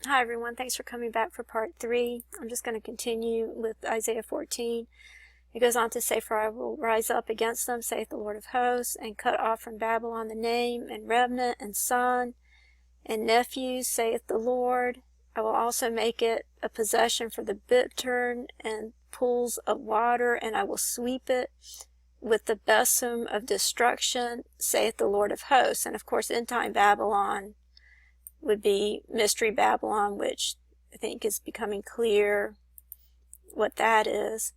Hi everyone, thanks for coming back for part 3. I'm just going to continue with Isaiah 14. It goes on to say, "For I will rise up against them, saith the Lord of hosts, and cut off from Babylon the name, and remnant, and son, and nephews, saith the Lord. I will also make it a possession for the bittern and pools of water, and I will sweep it with the besom of destruction, saith the Lord of hosts." And of course, end-time Babylon would be Mystery Babylon, which I think is becoming clear what that is.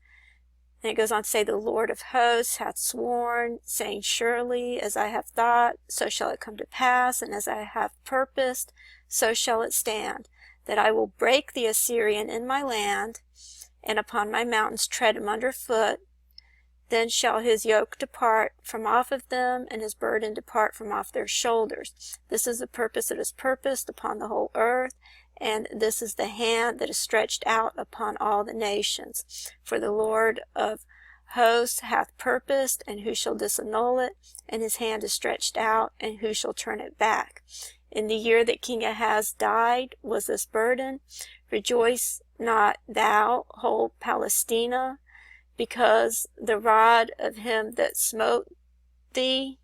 And it goes on to say, "The Lord of hosts hath sworn, saying, Surely as I have thought, so shall it come to pass, and as I have purposed, so shall it stand, that I will break the Assyrian in my land, and upon my mountains tread him under foot. Then shall his yoke depart from off of them, and his burden depart from off their shoulders. This is the purpose that is purposed upon the whole earth, and this is the hand that is stretched out upon all the nations. For the Lord of hosts hath purposed, and who shall disannul it? And his hand is stretched out, and who shall turn it back? In the year that King Ahaz died was this burden. Rejoice not thou, whole Palestina, because the rod of him that smote thee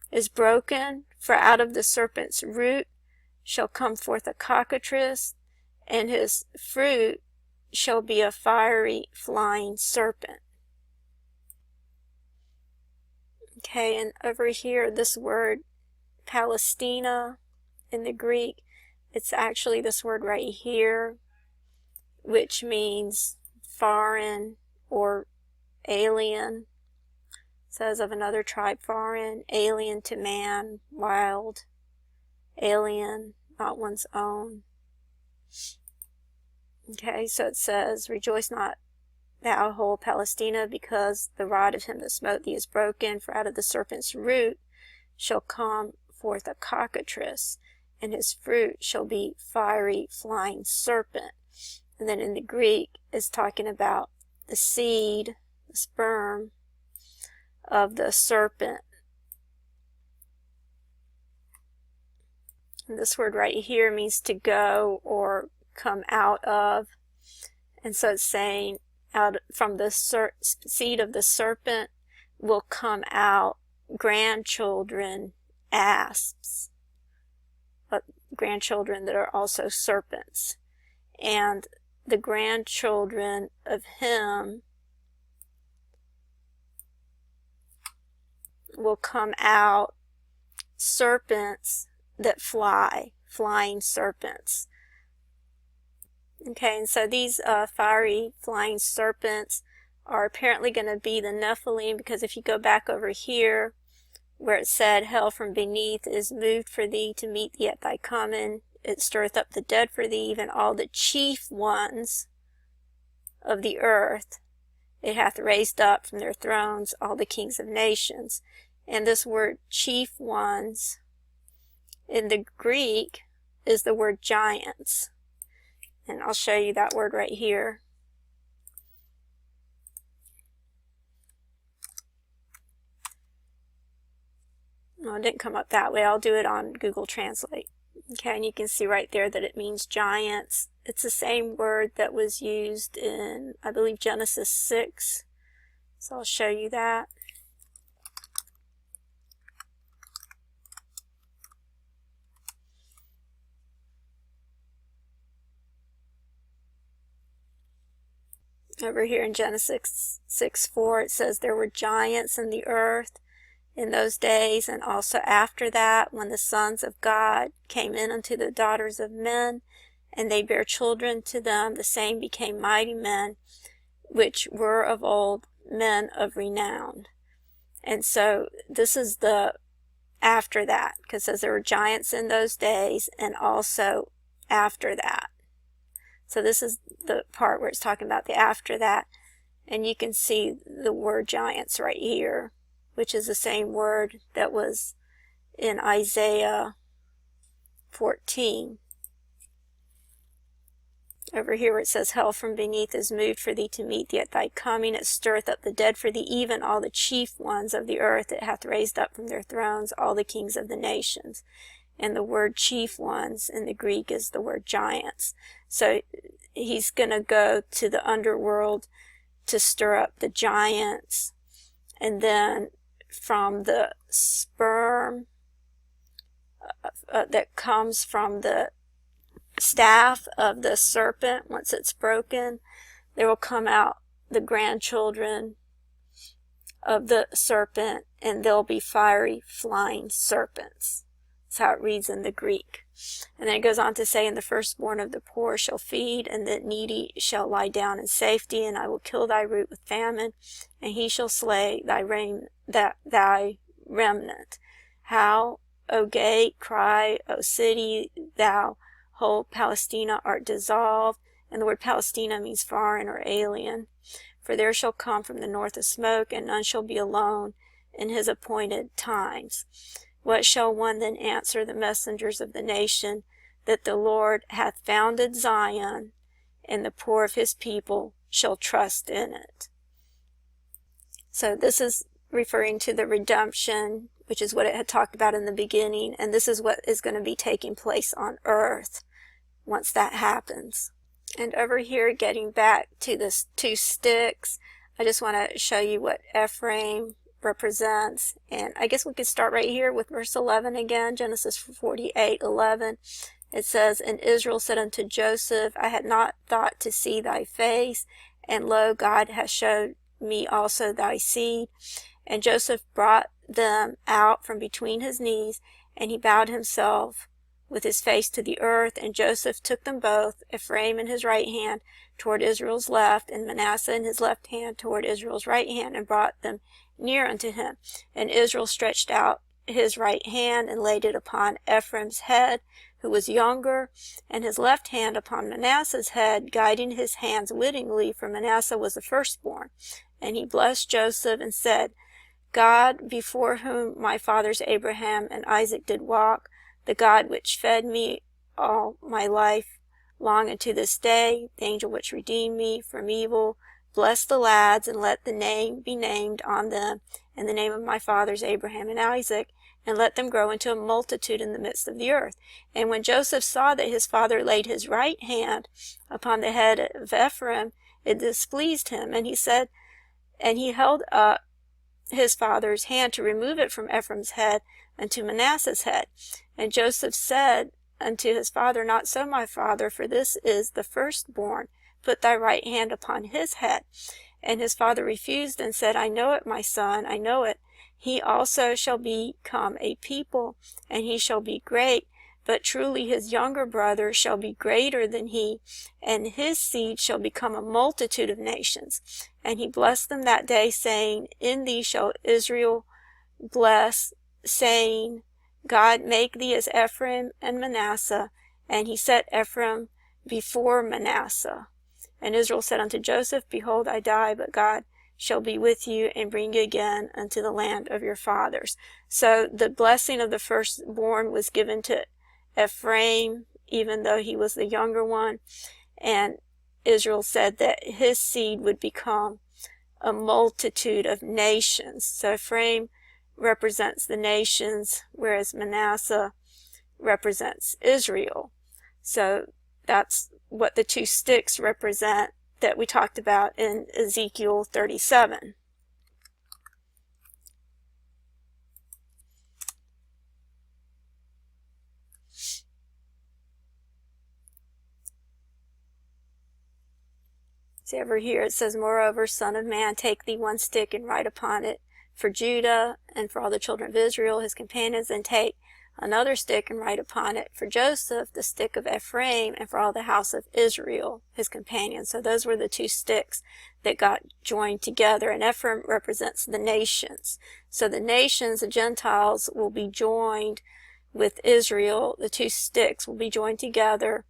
is broken. For out of the serpent's root shall come forth a cockatrice, and his fruit shall be a fiery flying serpent." Okay, and over here, this word Palestina in the Greek, it's actually this word right here, which means foreign or alien. It says of another tribe, foreign, alien to man, wild, alien, not one's own. Okay, so it says, "Rejoice not thou, whole Palestina, because the rod of him that smote thee is broken, for out of the serpent's root shall come forth a cockatrice, and his fruit shall be fiery flying serpent." And then in the Greek, it's talking about the seed, the sperm of the serpent. And this word right here means to go or come out of. And so it's saying, out from the seed of the serpent will come out grandchildren, asps, but grandchildren that are also serpents. And the grandchildren of him will come out serpents that fly, flying serpents. Okay, and so these fiery flying serpents are apparently going to be the Nephilim, because if you go back over here where it said, "Hell from beneath is moved for thee to meet thee at thy coming. It stirreth up the dead for thee, even all the chief ones of the earth. It hath raised up from their thrones all the kings of nations." And this word chief ones in the Greek is the word giants. And I'll show you that word right here. No, it didn't come up that way. I'll do it on Google Translate. Okay, and you can see right there that it means giants. It's the same word that was used in, I believe, Genesis 6. So I'll show you that. Over here in Genesis 6:4, it says, "There were giants in the earth in those days, and also after that, when the sons of God came in unto the daughters of men, and they bare children to them, the same became mighty men, which were of old, men of renown." And so this is the after that, because it says there were giants in those days, and also after that. So this is the part where it's talking about the after that, and you can see the word giants right here, which is the same word that was in Isaiah 14. Over here where it says, "Hell from beneath is moved for thee to meet thee at thy coming. It stirreth up the dead for thee, even all the chief ones of the earth. It hath raised up from their thrones all the kings of the nations." and the word chief ones in the Greek is the word giants. So he's going to go to the underworld to stir up the giants, and then from the sperm that comes from the staff of the serpent, once it's broken, there will come out the grandchildren of the serpent, and they'll be fiery flying serpents. That's how it reads in the Greek. And then it goes on to say, and the firstborn of the poor shall feed, and the needy shall lie down in safety, and I will kill thy root with famine, and he shall slay thy remnant. How, O gate, cry, O city, thou whole Palestina art dissolved. And the word Palestina means foreign or alien. For there shall come from the north a smoke, and none shall be alone in his appointed times. What shall one then answer the messengers of the nation, that the Lord hath founded Zion, and the poor of his people shall trust in it? So this is referring to the redemption, which is what it had talked about in the beginning, and this is what is going to be taking place on earth once that happens. And over here, getting back to this 2 sticks, I just want to show you what Ephraim represents. And I guess we could start right here with verse 11 again, Genesis 48:11. It says, And Israel said unto Joseph, I had not thought to see thy face, and lo, God hath showed me also thy seed. And Joseph brought them out from between his knees, and he bowed himself with his face to the earth. And Joseph took them both, Ephraim in his right hand toward Israel's left, and Manasseh in his left hand toward Israel's right hand, and brought them near unto him. And Israel stretched out his right hand, and laid it upon Ephraim's head, who was younger, and his left hand upon Manasseh's head, guiding his hands wittingly, for Manasseh was the firstborn. And he blessed Joseph, and said, God, before whom my fathers Abraham and Isaac did walk, the God which fed me all my life long unto this day, the angel which redeemed me from evil, bless the lads, and let the name be named on them, and the name of my fathers Abraham and Isaac, and let them grow into a multitude in the midst of the earth. And when Joseph saw that his father laid his right hand upon the head of Ephraim, it displeased him, and he said, and he held up his father's hand to remove it from Ephraim's head unto Manasseh's head. And Joseph said unto his father, Not so, my father, for this is the firstborn. Put thy right hand upon his head. And his father refused, and said, I know it, my son, I know it. He also shall become a people, and he shall be great. But truly his younger brother shall be greater than he, and his seed shall become a multitude of nations. And he blessed them that day, saying, In thee shall Israel bless, saying, God make thee as Ephraim and Manasseh. And he set Ephraim before Manasseh. And Israel said unto Joseph, Behold, I die, but God shall be with you, and bring you again unto the land of your fathers. So the blessing of the firstborn was given to Ephraim, even though he was the younger one. And Israel said that his seed would become a multitude of nations. So Ephraim represents the nations, whereas Manasseh represents Israel. So that's what the 2 sticks represent that we talked about in Ezekiel 37. See over here it says, Moreover, Son of man, take thee 1 stick and write upon it for Judah and for all the children of Israel, his companions, and take another stick and write upon it for Joseph, the stick of Ephraim, and for all the house of Israel, his companions. So those were the 2 sticks that got joined together, and Ephraim represents the nations. So the nations, the Gentiles, will be joined with Israel. The 2 sticks will be joined together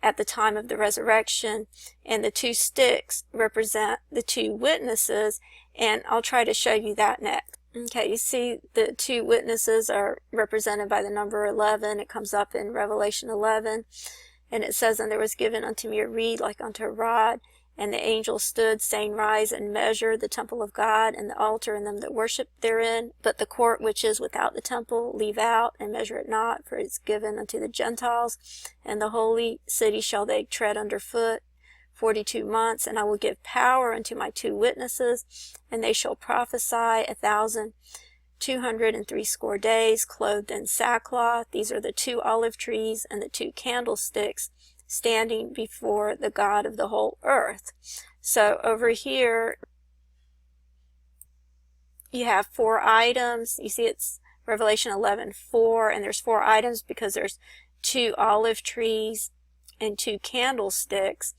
at the time of the resurrection, and the 2 sticks represent the 2 witnesses, and I'll try to show you that next. Okay, you see the 2 witnesses are represented by the number 11. It comes up in Revelation 11, and it says, And there was given unto me a reed like unto a rod, And the angel stood, saying, Rise and measure the temple of God, and the altar, and them that worship therein. But the court which is without the temple leave out, and measure it not, for it is given unto the Gentiles. And the holy city shall they tread under foot 42 months. And I will give power unto my 2 witnesses, and they shall prophesy 1,260 days, clothed in sackcloth. These are the 2 olive trees and the 2 candlesticks, standing before the God of the whole earth. So over here you have 4 items. You see it's Revelation 11:4, and there's 4 items because there's 2 olive trees and 2 candlesticks,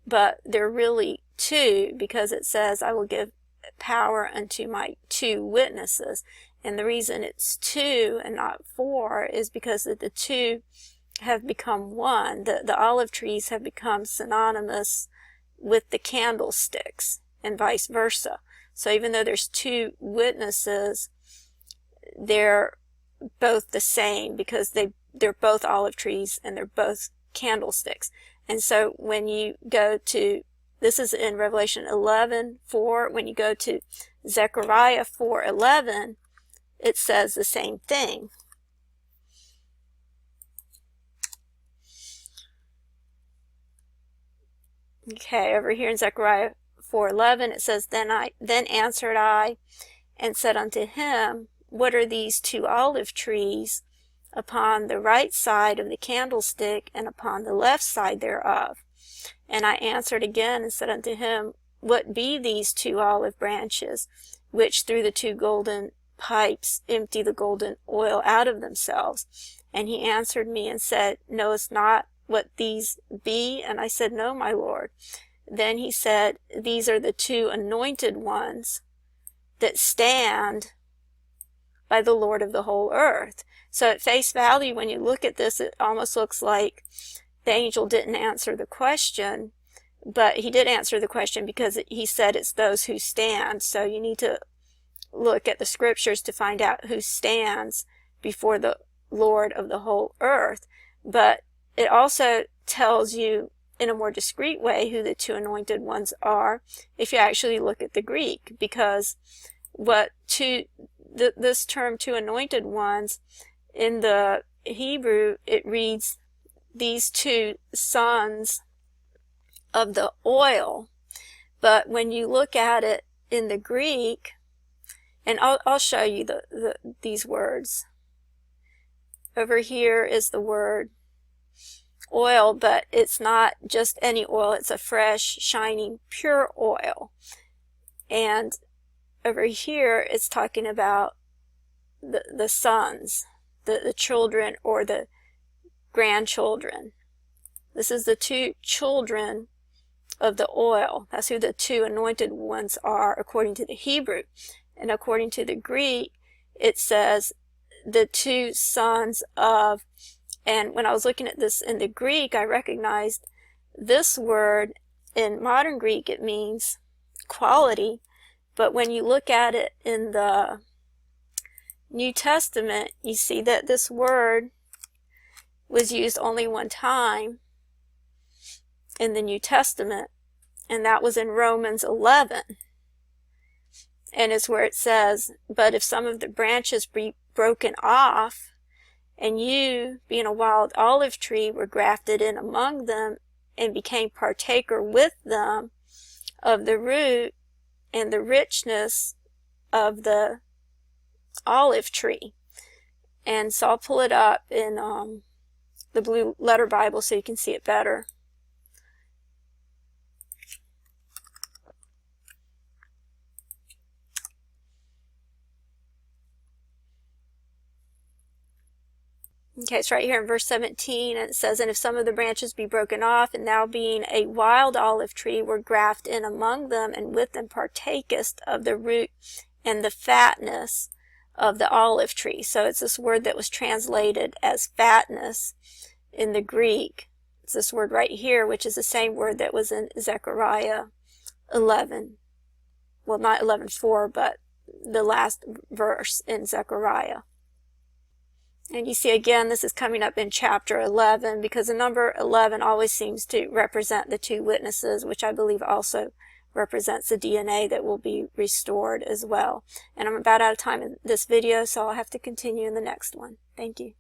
but they're really 2 because it says, I will give power unto my 2 witnesses. And the reason it's 2 and not 4 is because the 2 have become one. The olive trees have become synonymous with the candlesticks and vice versa. So even though there's 2 witnesses, they're both the same because they're both olive trees and they're both candlesticks. And so when you go to, this is in Revelation 11:4, when you go to Zechariah 4:11, it says the same thing. Okay, over here in Zechariah 4:11 it says, Then answered I and said unto him, What are these 2 olive trees upon the right side of the candlestick and upon the left side thereof? And I answered again and said unto him, What be these 2 olive branches, which through the 2 golden pipes empty the golden oil out of themselves? And he answered me and said, Knowest not what these be? And I said, No, my Lord. Then he said, These are the 2 anointed ones that stand by the Lord of the whole earth. So at face value, when you look at this, it almost looks like the angel didn't answer the question, but he did answer the question because he said it's those who stand. So you need to look at the scriptures to find out who stands before the Lord of the whole earth. But it also tells you in a more discreet way who the 2 anointed ones are if you actually look at the Greek, because this term 2 anointed ones in the Hebrew, it reads these 2 sons of the oil. But when you look at it in the Greek, and I'll show you these words. Over here is the word oil, but it's not just any oil, it's a fresh, shining, pure oil. And over here it's talking about the sons, the children or the grandchildren. This is the 2 children of the oil. That's who the 2 anointed ones are according to the Hebrew. And according to the Greek, it says the 2 sons of. And when I was looking at this in the Greek, I recognized this word. In modern Greek, it means quality. But when you look at it in the New Testament, you see that this word was used only one time in the New Testament, and that was in Romans 11. And it's where it says, But if some of the branches be broken off, and you, being a wild olive tree, were grafted in among them, and became partaker with them of the root and the richness of the olive tree. And so I'll pull it up in the Blue Letter Bible so you can see it better. Okay, it's right here in verse 17, and it says, And if some of the branches be broken off, and thou being a wild olive tree were grafted in among them, and with them partakest of the root and the fatness of the olive tree. So it's this word that was translated as fatness in the Greek. It's this word right here, which is the same word that was in Zechariah 11. Well, not 11:4, but the last verse in Zechariah. And you see again, this is coming up in chapter 11, because the number 11 always seems to represent the two witnesses, which I believe also represents the DNA that will be restored as well. And I'm about out of time in this video, so I'll have to continue in the next one. Thank you.